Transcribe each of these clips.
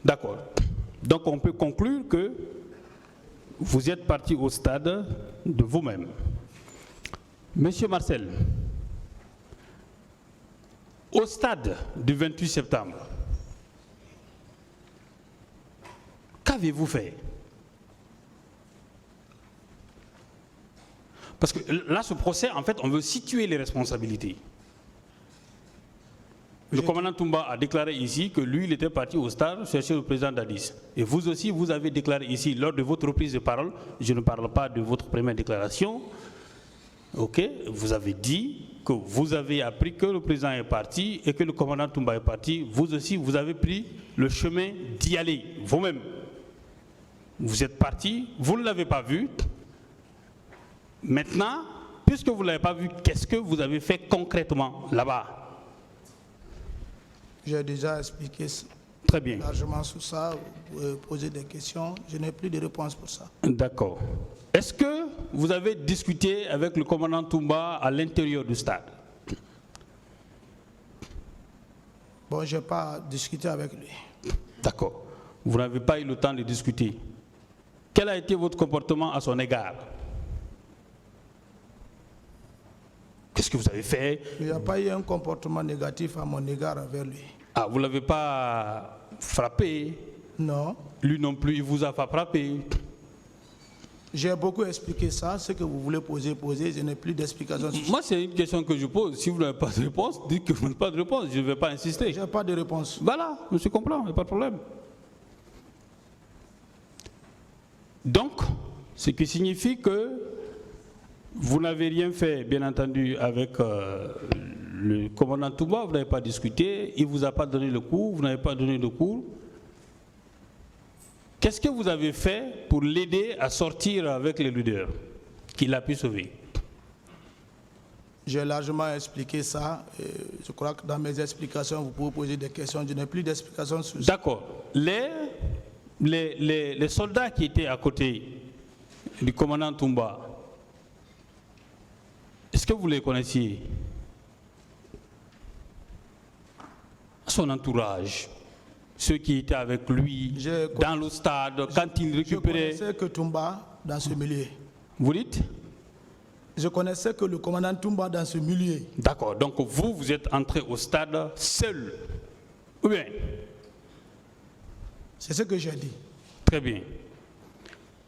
D'accord. Donc on peut conclure que vous êtes parti au stade de vous-même. Monsieur Marcel, au stade du 28 septembre, qu'avez-vous fait? Parce que là, ce procès, en fait, on veut situer les responsabilités. Le commandant Toumba a déclaré ici que lui, il était parti au stade chercher le président Dadis. Et vous aussi, vous avez déclaré ici, lors de votre reprise de parole, je ne parle pas de votre première déclaration, ok, vous avez dit que vous avez appris que le président est parti et que le commandant Toumba est parti. Vous aussi, vous avez pris le chemin d'y aller, vous-même. Vous êtes parti, vous ne l'avez pas vu. Maintenant, puisque vous ne l'avez pas vu, qu'est-ce que vous avez fait concrètement là-bas? J'ai déjà expliqué Très bien. largement sur ça. Vous pouvez poser des questions. Je n'ai plus de réponse pour ça. D'accord. Est-ce que vous avez discuté avec le commandant Toumba à l'intérieur du stade? Bon, je n'ai pas discuté avec lui. D'accord. Vous n'avez pas eu le temps de discuter. Quel a été votre comportement à son égard? Qu'est-ce que vous avez fait? Il n'y a pas eu un comportement négatif à mon égard envers lui. Ah, vous ne l'avez pas frappé? Non. Lui non plus, il ne vous a pas frappé? J'ai beaucoup expliqué ça. Ce que vous voulez poser, je n'ai plus d'explication. Moi, c'est une question que je pose. Si vous n'avez pas de réponse, dites que vous n'avez pas de réponse. Je ne vais pas insister. Je n'ai pas de réponse. Voilà, je comprends, il n'y a pas de problème. Donc, ce qui signifie que vous n'avez rien fait, bien entendu, avec le commandant Toumba, vous n'avez pas discuté, il ne vous a pas donné le cours, vous n'avez pas donné de cours. Qu'est-ce que vous avez fait pour l'aider à sortir avec les leaders qu'il a pu sauver? J'ai largement expliqué ça. Je crois que dans mes explications, vous pouvez poser des questions. Je n'ai plus d'explications sur ça. D'accord. Les soldats qui étaient à côté du commandant Toumba, est-ce que vous les connaissiez? Son entourage, ceux qui étaient avec lui dans le stade, quand il récupérait... Je connaissais que Toumba dans ce milieu. Vous dites? Je connaissais que le commandant Toumba dans ce milieu. D'accord, donc vous êtes entré au stade seul, ou bien? C'est ce que j'ai dit. Très bien.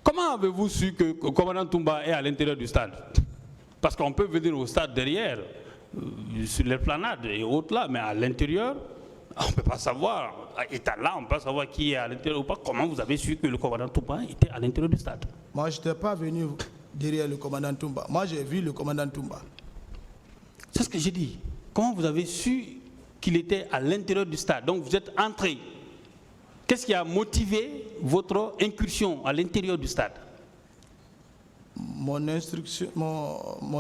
Comment avez-vous su que le commandant Toumba est à l'intérieur du stade? Parce qu'on peut venir au stade derrière, sur l'esplanade et autres là, mais à l'intérieur, on ne peut pas savoir. Étant là, on ne peut pas savoir qui est à l'intérieur ou pas. Comment vous avez su que le commandant Toumba était à l'intérieur du stade? Moi, je n'étais pas venu derrière le commandant Toumba. Moi, j'ai vu le commandant Toumba. C'est ce que j'ai dit. Comment vous avez su qu'il était à l'intérieur du stade? Donc vous êtes entré. Qu'est-ce qui a motivé votre incursion à l'intérieur du stade? Mon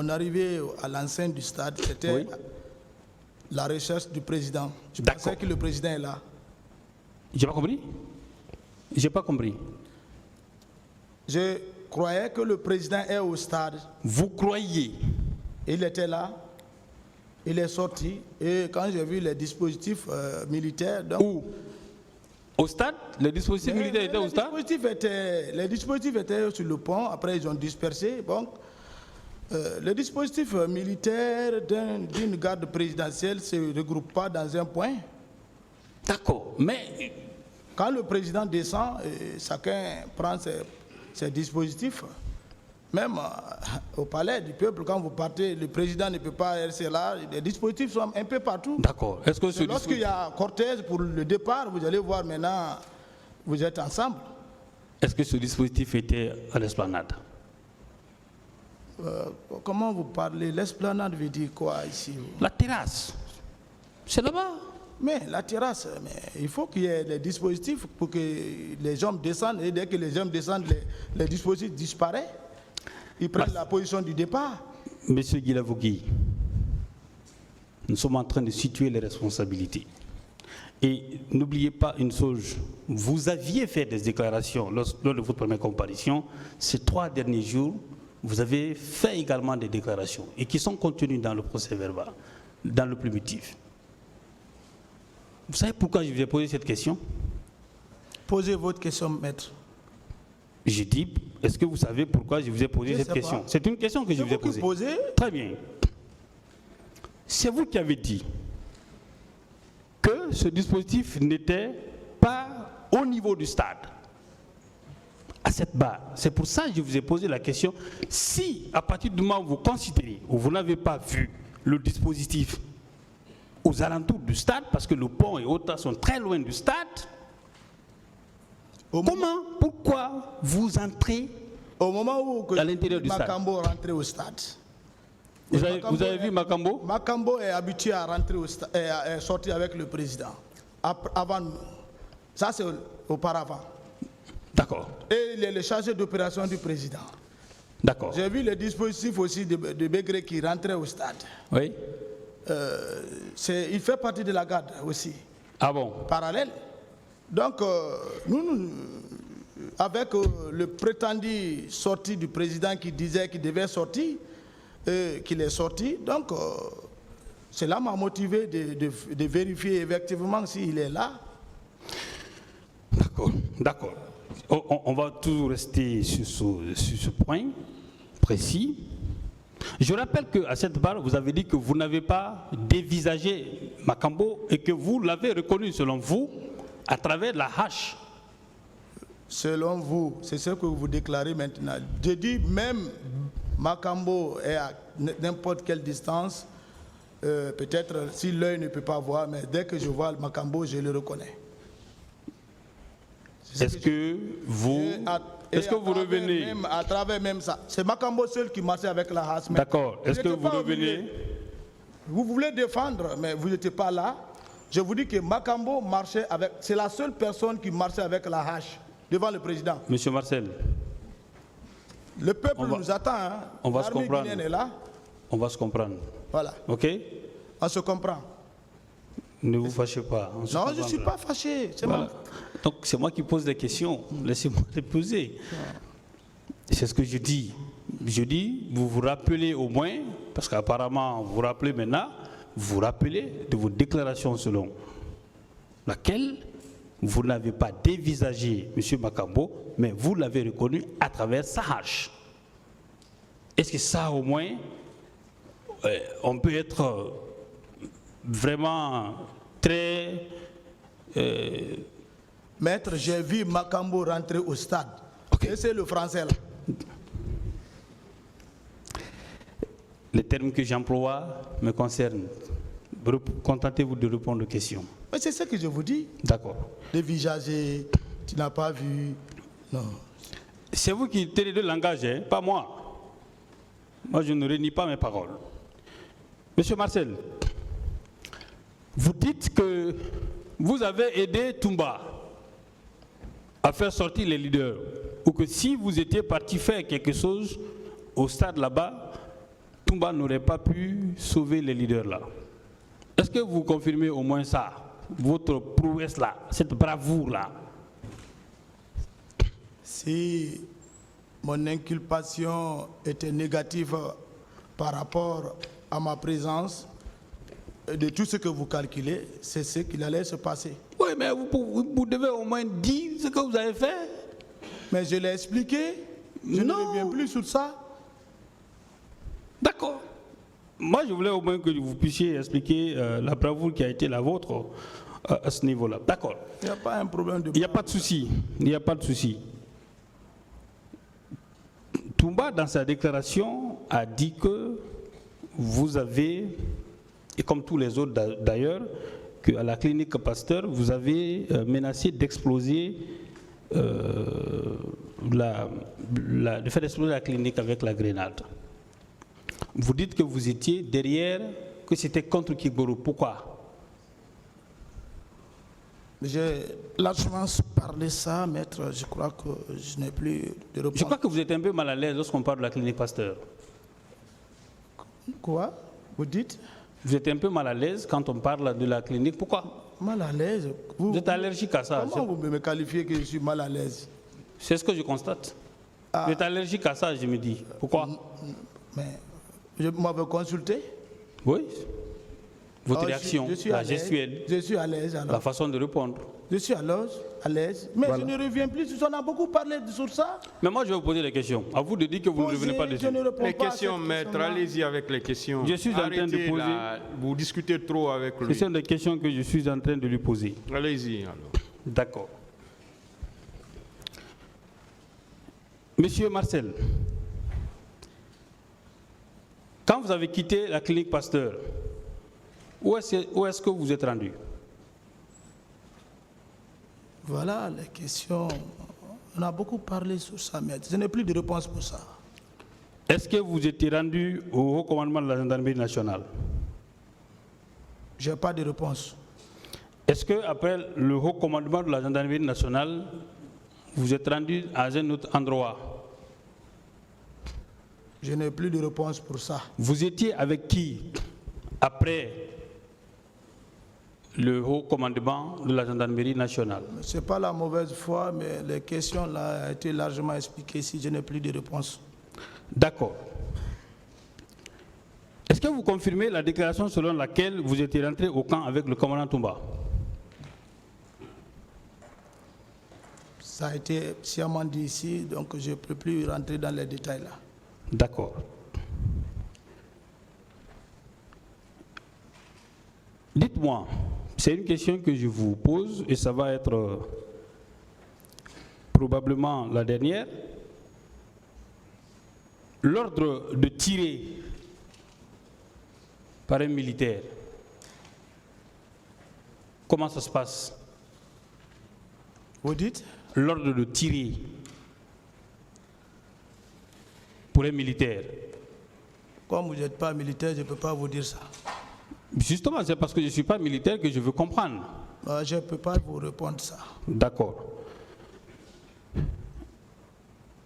arrivée à l'enceinte du stade, c'était la recherche du président. Je pensais que le président est là. J'ai pas compris? J'ai pas compris. Je croyais que le président est au stade. Vous croyez? Il était là. Il est sorti. Et quand j'ai vu les dispositifs militaires... Donc, où? Au stade? Les dispositifs militaires étaient au stade? Les dispositifs étaient sur le pont, après ils ont dispersé. Donc, les dispositifs militaires d'une garde présidentielle ne se regroupent pas dans un point. D'accord, mais... Quand le président descend, chacun prend ses dispositifs. Même au palais du peuple, quand vous partez, le président ne peut pas rester là. Les dispositifs sont un peu partout. D'accord. Est-ce que lorsqu'il y a cortège pour le départ, vous allez voir maintenant, vous êtes ensemble. Est-ce que ce dispositif était à l'esplanade? Comment vous parlez? L'esplanade veut dire quoi ici? La terrasse. C'est là-bas. Mais la terrasse, mais il faut qu'il y ait des dispositifs pour que les hommes descendent. Et dès que les hommes descendent, les dispositifs disparaissent. Ils prennent la position du départ. Monsieur Guilavogui, nous sommes en train de situer les responsabilités. Et n'oubliez pas une chose, vous aviez fait des déclarations lors de votre première comparution. Ces 3 derniers jours, vous avez fait également des déclarations et qui sont contenues dans le procès verbal, dans le primitif. Vous savez pourquoi je vous ai posé cette question? Posez votre question, maître. J'ai dit, est-ce que vous savez pourquoi je vous ai posé Je cette sais question? pas. C'est une question que je vous ai posée. Très bien. C'est vous qui avez dit que ce dispositif n'était pas au niveau du stade, à cette barre. C'est pour ça que je vous ai posé la question. Si, à partir du moment où vous considérez, ou vous n'avez pas vu le dispositif aux alentours du stade, parce que le pont et autres sont très loin du stade, pourquoi vous entrez au moment où à l'intérieur du stade? Makambo rentrait au stade. Vous avez vu Makambo? Makambo est habitué à rentrer au stade, à sortir avec le président. Avant nous. Ça, c'est auparavant. D'accord. Et il est le chargé d'opération du président. D'accord. J'ai vu le dispositif aussi de Begré qui rentrait au stade. Oui. Il fait partie de la garde aussi. Ah bon? Parallèle. Donc, nous, avec le prétendu sorti du président qui disait qu'il devait sortir, qu'il est sorti, donc cela m'a motivé de vérifier effectivement s'il est là. D'accord, d'accord. On va toujours rester sur ce point précis. Je rappelle qu'à cette barre, vous avez dit que vous n'avez pas dévisagé Makambo et que vous l'avez reconnu, selon vous, à travers la hache. Selon vous, c'est ce que vous déclarez maintenant. Je dis même Makambo est à n'importe quelle distance, peut-être si l'œil ne peut pas voir, mais dès que je vois Makambo, je le reconnais. Est-ce que vous revenez même, à travers même ça, c'est Makambo seul qui marchait avec la hache. D'accord. Est-ce que vous revenez? Vous voulez défendre, mais vous n'étiez pas là. Je vous dis que Makambo marchait avec. C'est la seule personne qui marchait avec la hache devant le président. Monsieur Marcel. Le peuple nous attend. Hein. On va se comprendre. Est là. On va se comprendre. Voilà. OK? On se comprend. Ne vous fâchez pas. Non, je ne suis pas fâché. Voilà. Donc c'est moi qui pose des questions. Laissez-moi les poser. C'est ce que je dis. Je dis, vous vous rappelez au moins, parce qu'apparemment vous vous rappelez maintenant, vous vous rappelez de vos déclarations selon laquelle vous n'avez pas dévisagé M. Makambo, mais vous l'avez reconnu à travers sa hache. Est-ce que ça au moins, on peut être vraiment très... Maître, j'ai vu Makambo rentrer au stade. Okay. Et c'est le français là. Les termes que j'emploie me concernent. Contentez-vous de répondre aux questions. Mais c'est ce que je vous dis. D'accord. Dévisager, tu n'as pas vu. Non. C'est vous qui tenez le langage, hein, pas moi. Moi, je ne renie pas mes paroles. Monsieur Marcel, vous dites que vous avez aidé Toumba à faire sortir les leaders, ou que si vous étiez parti faire quelque chose au stade là-bas, Toumba n'aurait pas pu sauver les leaders là. Est-ce que vous confirmez au moins ça, votre prouesse là, cette bravoure là? Si mon inculpation était négative par rapport à ma présence, de tout ce que vous calculez, c'est ce qu'il allait se passer. Oui, mais vous devez au moins dire ce que vous avez fait. Mais je l'ai expliqué, je ne reviens plus sur ça. D'accord. Moi, je voulais au moins que vous puissiez expliquer la bravoure qui a été la vôtre à ce niveau-là. D'accord. Il n'y a pas un problème de... Il n'y a pas de souci. Il n'y a pas de souci. Toumba, dans sa déclaration, a dit que vous avez, et comme tous les autres d'ailleurs, qu'à la clinique Pasteur, vous avez menacé d'exploser, de faire exploser la clinique avec la grenade. Vous dites que vous étiez derrière, que c'était contre Kigboro. Pourquoi? J'ai largement parlé ça, maître. Je crois que je n'ai plus de réponse. Je crois que vous êtes un peu mal à l'aise lorsqu'on parle de la clinique Pasteur. Quoi? Vous dites? Vous êtes un peu mal à l'aise quand on parle de la clinique. Pourquoi? Mal à l'aise? Vous êtes allergique à ça? Comment vous me qualifiez que je suis mal à l'aise? C'est ce que je constate. Vous êtes allergique à ça, je me dis. Pourquoi? Mais vous m'avez consulté? Oui. votre réaction, la gestuelle, je suis à l'aise alors. la façon de répondre. Je suis à l'aise, mais Voilà. je ne reviens plus sur ça. On a beaucoup parlé sur ça. Mais moi, je vais vous poser des questions. À vous de dire que vous ne revenez pas dessus. Je ne réponds Les pas à questions, cette maître, question-là. allez-y avec les questions. Je suis en train de Arrêtez poser- là, vous discutez trop avec Ce lui. sont des questions que je suis en train de lui poser. Allez-y alors. D'accord. Monsieur Marcel, quand vous avez quitté la clinique Pasteur, où est-ce que vous êtes rendu? Voilà les questions. On a beaucoup parlé sur ça, mais je n'ai plus de réponse pour ça. Est-ce que vous étiez rendu au haut commandement de la gendarmerie nationale? Je n'ai pas de réponse. Est-ce qu'après le haut commandement de la gendarmerie nationale, vous êtes rendu à un autre endroit? Je n'ai plus de réponse pour ça. Vous étiez avec qui après le haut commandement de la gendarmerie nationale? Ce n'est pas la mauvaise foi, mais les questions là ont été largement expliquées si je n'ai plus de réponse. D'accord. Est-ce que vous confirmez la déclaration selon laquelle vous étiez rentré au camp avec le commandant Toumba? Ça a été sciemment dit ici, donc je ne peux plus rentrer dans les détails là. D'accord. Dites-moi, c'est une question que je vous pose et ça va être probablement la dernière. L'ordre de tirer par un militaire, comment ça se passe? Vous dites? L'ordre de tirer pour un militaire. Comme vous n'êtes pas militaire, je ne peux pas vous dire ça. Justement, c'est parce que je ne suis pas militaire que je veux comprendre. Je ne peux pas vous répondre ça. D'accord.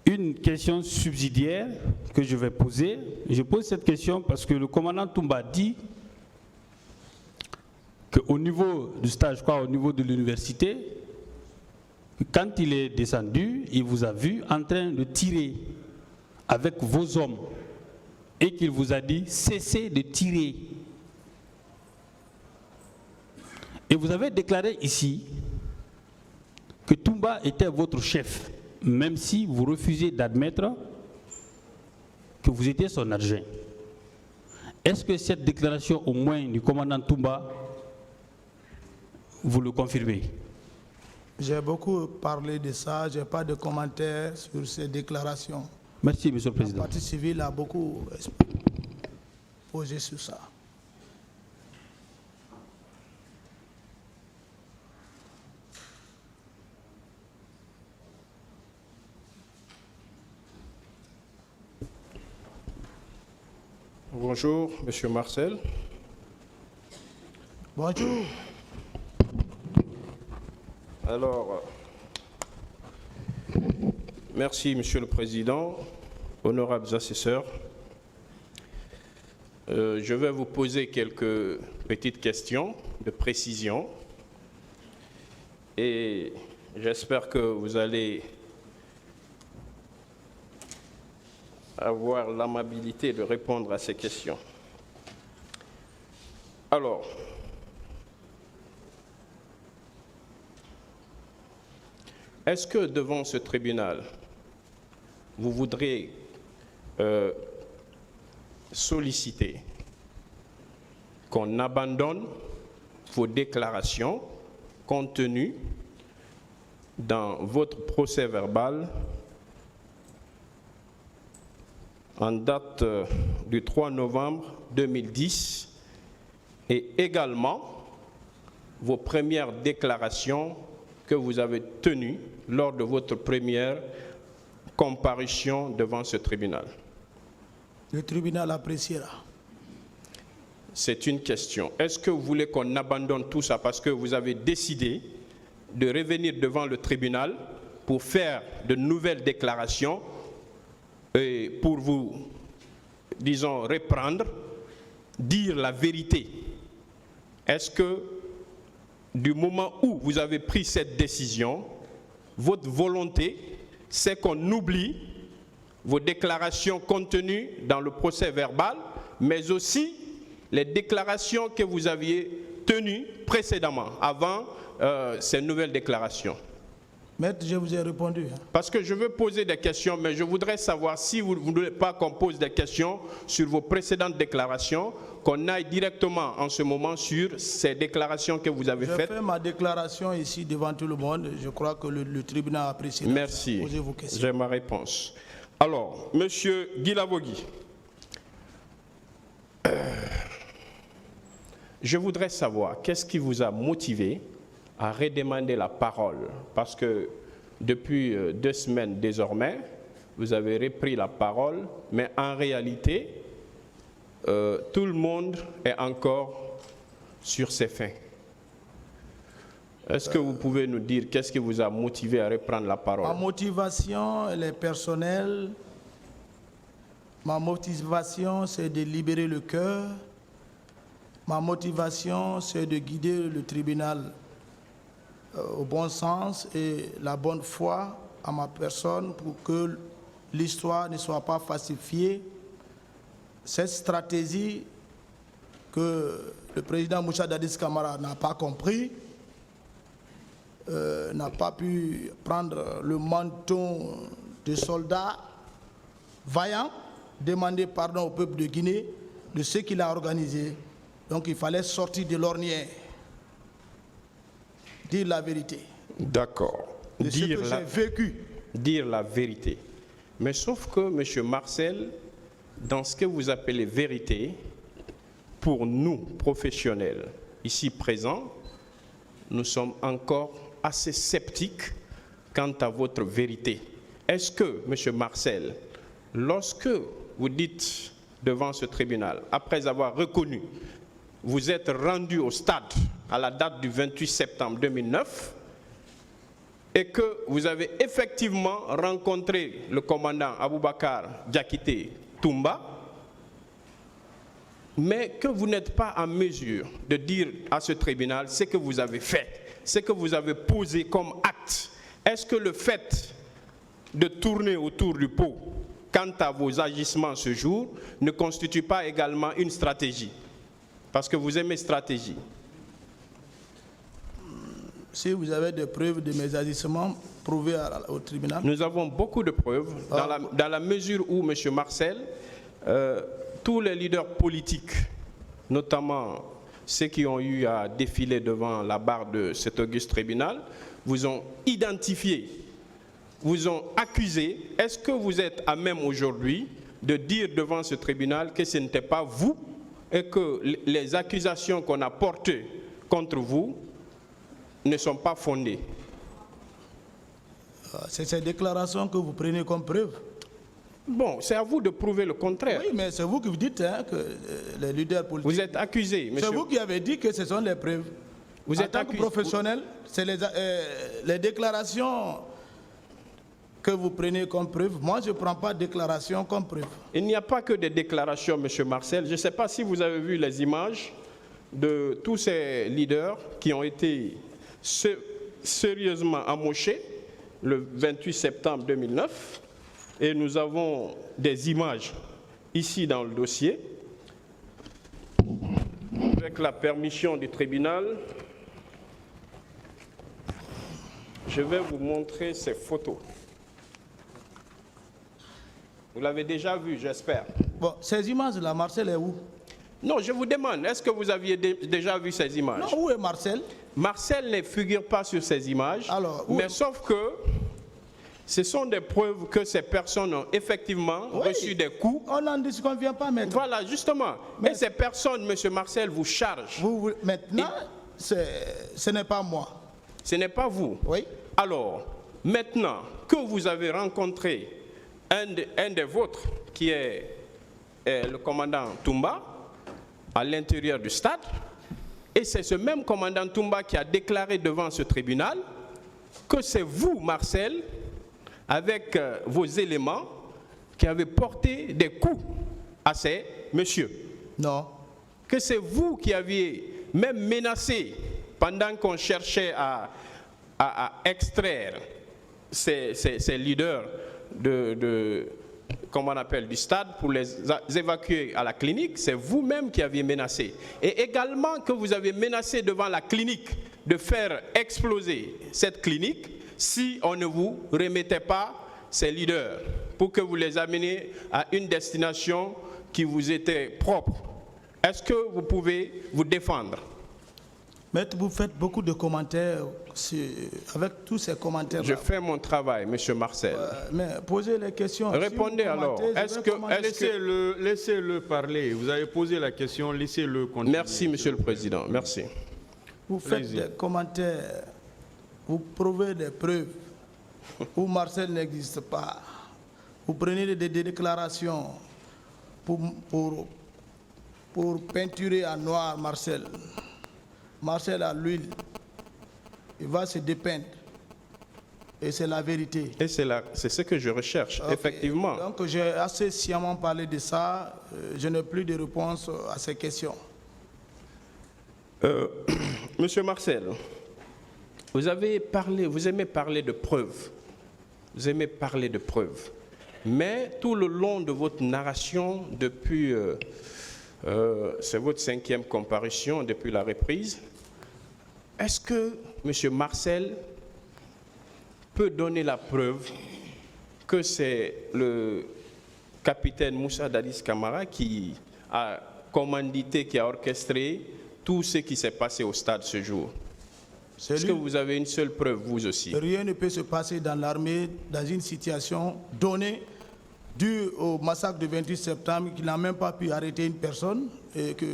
Une question subsidiaire que je vais poser. Je pose cette question parce que le commandant Toumba dit qu'au niveau du stage, je crois, au niveau de l'université, quand il est descendu, il vous a vu en train de tirer avec vos hommes et qu'il vous a dit cessez de tirer. Et vous avez déclaré ici que Toumba était votre chef, même si vous refusez d'admettre que vous étiez son adjoint. Est-ce que cette déclaration, au moins du commandant Toumba, vous le confirmez? J'ai beaucoup parlé de ça, je n'ai pas de commentaires sur ces déclarations. Merci, Monsieur le La Président. partie civile a beaucoup posé sur ça. Bonjour, Monsieur Marcel. Bonjour. Alors, merci Monsieur le Président, honorables assesseurs. Je vais vous poser quelques petites questions de précision et j'espère que vous allez avoir l'amabilité de répondre à ces questions. Alors, est-ce que devant ce tribunal, vous voudrez solliciter qu'on abandonne vos déclarations contenues dans votre procès verbal en date du 3 novembre 2010 et également vos premières déclarations que vous avez tenues lors de votre première comparution devant ce tribunal? Le tribunal appréciera. C'est une question. Est-ce que vous voulez qu'on abandonne tout ça parce que vous avez décidé de revenir devant le tribunal pour faire de nouvelles déclarations et pour vous, disons, reprendre, dire la vérité? Est-ce que du moment où vous avez pris cette décision, votre volonté, c'est qu'on oublie vos déclarations contenues dans le procès verbal, mais aussi les déclarations que vous aviez tenues précédemment, avant ces nouvelles déclarations. Maître, je vous ai répondu. Parce que je veux poser des questions, mais je voudrais savoir si vous ne voulez pas qu'on pose des questions sur vos précédentes déclarations, qu'on aille directement en ce moment sur ces déclarations que vous avez faites. Je fais ma déclaration ici devant tout le monde. Je crois que le tribunal apprécie. Merci. Posez vos questions. J'ai ma réponse. Alors, Monsieur Guy Lavogui, je voudrais savoir qu'est-ce qui vous a motivé à redemander la parole, parce que depuis 2 semaines désormais, vous avez repris la parole, mais en réalité, tout le monde est encore sur ses fins. Est-ce que vous pouvez nous dire qu'est-ce qui vous a motivé à reprendre la parole? Ma motivation, elle est personnelle. Ma motivation, c'est de libérer le cœur. Ma motivation, c'est de guider le tribunal au bon sens et la bonne foi à ma personne pour que l'histoire ne soit pas falsifiée. Cette stratégie que le président Moussa Dadis Camara n'a pas compris, n'a pas pu prendre le menton de soldats vaillants, demander pardon au peuple de Guinée de ce qu'il a organisé. Donc il fallait sortir de l'ornière. Dire la vérité. D'accord. De ce que j'ai vécu. Dire la vérité. Mais sauf que, M. Marcel, dans ce que vous appelez vérité, pour nous, professionnels, ici présents, nous sommes encore assez sceptiques quant à votre vérité. Est-ce que, M. Marcel, lorsque vous dites devant ce tribunal, après avoir reconnu, vous êtes rendu au stade à la date du 28 septembre 2009 et que vous avez effectivement rencontré le commandant Aboubakar Diakité Toumba, mais que vous n'êtes pas en mesure de dire à ce tribunal ce que vous avez fait, ce que vous avez posé comme acte. Est-ce que le fait de tourner autour du pot quant à vos agissements ce jour ne constitue pas également une stratégie? Parce que vous aimez stratégie. Si vous avez des preuves de mes agissements prouvés au tribunal. Nous avons beaucoup de preuves dans la mesure où, M. Marcel, tous les leaders politiques, notamment ceux qui ont eu à défiler devant la barre de cet auguste tribunal, vous ont identifié, vous ont accusé. Est-ce que vous êtes à même aujourd'hui de dire devant ce tribunal que ce n'était pas vous et que les accusations qu'on a portées contre vous ne sont pas fondées? C'est ces déclarations que vous prenez comme preuve. Bon, c'est à vous de prouver le contraire. Oui, mais c'est vous qui vous dites que les leaders politiques... Vous êtes accusé, monsieur. C'est vous qui avez dit que ce sont les preuves. Vous en êtes tant que professionnel, c'est les déclarations que vous prenez comme preuve. Moi, je ne prends pas de déclaration comme preuve. Il n'y a pas que des déclarations, monsieur Marcel. Je ne sais pas si vous avez vu les images de tous ces leaders qui ont été sérieusement amochés le 28 septembre 2009. Et nous avons des images ici dans le dossier. Avec la permission du tribunal, je vais vous montrer ces photos. Vous l'avez déjà vu, j'espère. Bon, ces images-là, Marcel est où? Non, je vous demande, est-ce que vous aviez déjà vu ces images? Non, où est Marcel? Marcel ne figure pas sur ces images, alors, mais sauf que ce sont des preuves que ces personnes ont effectivement reçu des coups. On n'en disconvient pas maintenant. Voilà, justement. Mais ces personnes, M. Marcel, vous chargent. Maintenant, ce n'est pas moi. Ce n'est pas vous. Oui. Alors, maintenant que vous avez rencontré un des vôtres, qui est le commandant Toumba, à l'intérieur du stade, et c'est ce même commandant Toumba qui a déclaré devant ce tribunal que c'est vous, Marcel, avec vos éléments, qui avez porté des coups à ces messieurs. Non. Que c'est vous qui aviez même menacé, pendant qu'on cherchait à comment on appelle, du stade pour les évacuer à la clinique, c'est vous-même qui aviez menacé. Et également que vous avez menacé devant la clinique de faire exploser cette clinique si on ne vous remettait pas ces leaders pour que vous les ameniez à une destination qui vous était propre. Est-ce que vous pouvez vous défendre? Maître, vous faites beaucoup de commentaires avec tous ces commentaires. Je fais mon travail, Monsieur Marcel. Mais posez les questions. Répondez alors. Laissez-le parler. Vous avez posé la question, laissez-le continuer. Merci, Monsieur le Président. Merci. Vous faites des commentaires, vous prouvez des preuves où Marcel n'existe pas. Vous prenez des déclarations pour peinturer en noir Marcel. Marcel à l'huile, il va se dépeindre. Et c'est la vérité. Et c'est ce que je recherche, okay. Effectivement. Donc j'ai assez sciemment parlé de ça. Je n'ai plus de réponse à ces questions. Monsieur Marcel, vous aimez parler de preuves. Vous aimez parler de preuves. Mais tout le long de votre narration, depuis, c'est votre 5e comparution depuis la reprise, est-ce que M. Marcel peut donner la preuve que c'est le capitaine Moussa Dadis Camara qui a commandité, qui a orchestré tout ce qui s'est passé au stade ce jour? Est-ce que vous avez une seule preuve, vous aussi? Rien ne peut se passer dans l'armée dans une situation donnée due au massacre du 28 septembre, qu'il n'a même pas pu arrêter une personne, et que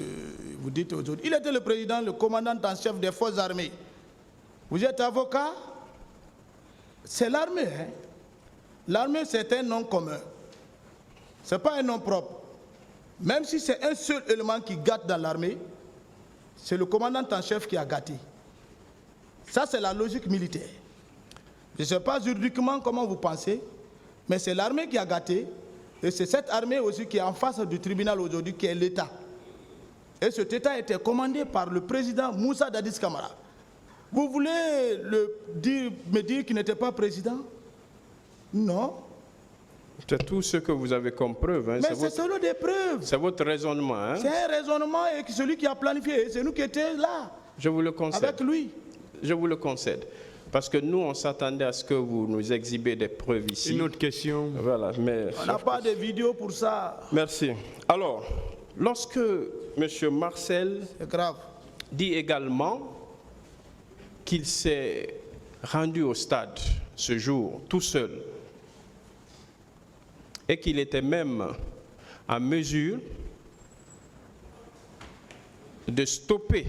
vous dites aujourd'hui. Il était le président, le commandant en chef des forces armées. Vous êtes avocat? C'est l'armée. Hein? L'armée, c'est un nom commun. Ce n'est pas un nom propre. Même si c'est un seul élément qui gâte dans l'armée, c'est le commandant en chef qui a gâté. Ça, c'est la logique militaire. Je ne sais pas juridiquement comment vous pensez, mais c'est l'armée qui a gâté, et c'est cette armée aussi qui est en face du tribunal aujourd'hui, qui est l'État. Et cet État était commandé par le président Moussa Dadis Camara. Vous voulez me dire qu'il n'était pas président? Non. C'est tout ce que vous avez comme preuve. Hein. Mais c'est seulement des preuves. C'est votre raisonnement. Hein. C'est un raisonnement, et celui qui a planifié, c'est nous qui étions là. Je vous le concède. Avec lui. Je vous le concède. Parce que nous, on s'attendait à ce que vous nous exhibez des preuves ici. Une autre question. Voilà, mais on n'a pas de vidéo pour ça. Merci. Alors, lorsque M. Marcel dit également qu'il s'est rendu au stade ce jour, tout seul, et qu'il était même en mesure de stopper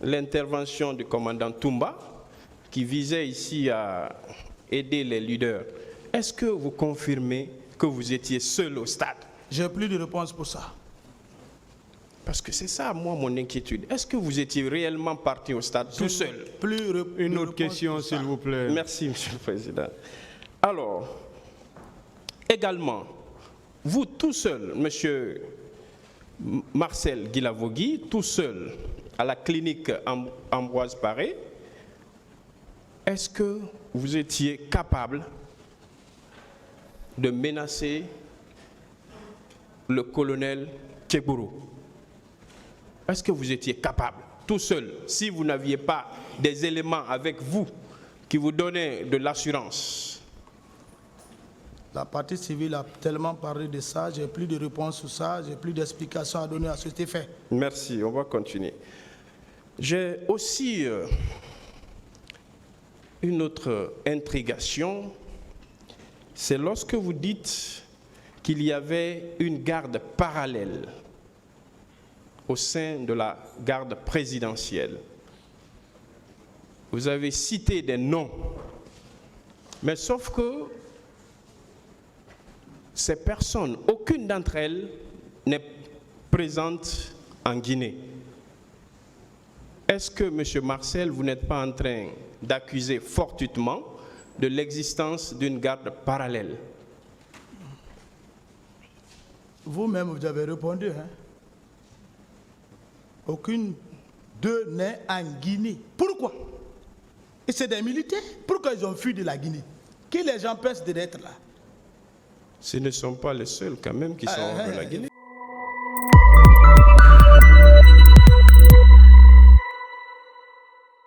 l'intervention du commandant Toumba, qui visait ici à aider les leaders. Est-ce que vous confirmez que vous étiez seul au stade? J'ai plus de réponse pour ça. Parce que c'est ça, moi, mon inquiétude. Est-ce que vous étiez réellement parti au stade tout seul? Une autre question, s'il vous plaît. Merci, Monsieur le Président. Alors, également, vous tout seul, Monsieur Marcel Guilavogui, tout seul, à la clinique Ambroise Paré, est-ce que vous étiez capable de menacer le colonel Tchebourou? Est-ce que vous étiez capable, tout seul, si vous n'aviez pas des éléments avec vous qui vous donnaient de l'assurance? La partie civile a tellement parlé de ça, j'ai plus de réponse sur ça, j'ai plus d'explications à donner à cet effet. Merci, on va continuer. J'ai aussi une autre intrigation, c'est lorsque vous dites qu'il y avait une garde parallèle au sein de la garde présidentielle. Vous avez cité des noms, mais sauf que ces personnes, aucune d'entre elles n'est présente en Guinée. Est-ce que, M. Marcel, vous n'êtes pas en train d'accuser fortuitement de l'existence d'une garde parallèle? Vous-même, vous avez répondu. Hein? Aucune d'eux n'est en Guinée. Pourquoi? Et c'est des militaires. Pourquoi ils ont fui de la Guinée? Qui les empêche d'être là? Ce ne sont pas les seuls quand même qui sont hors de la Guinée.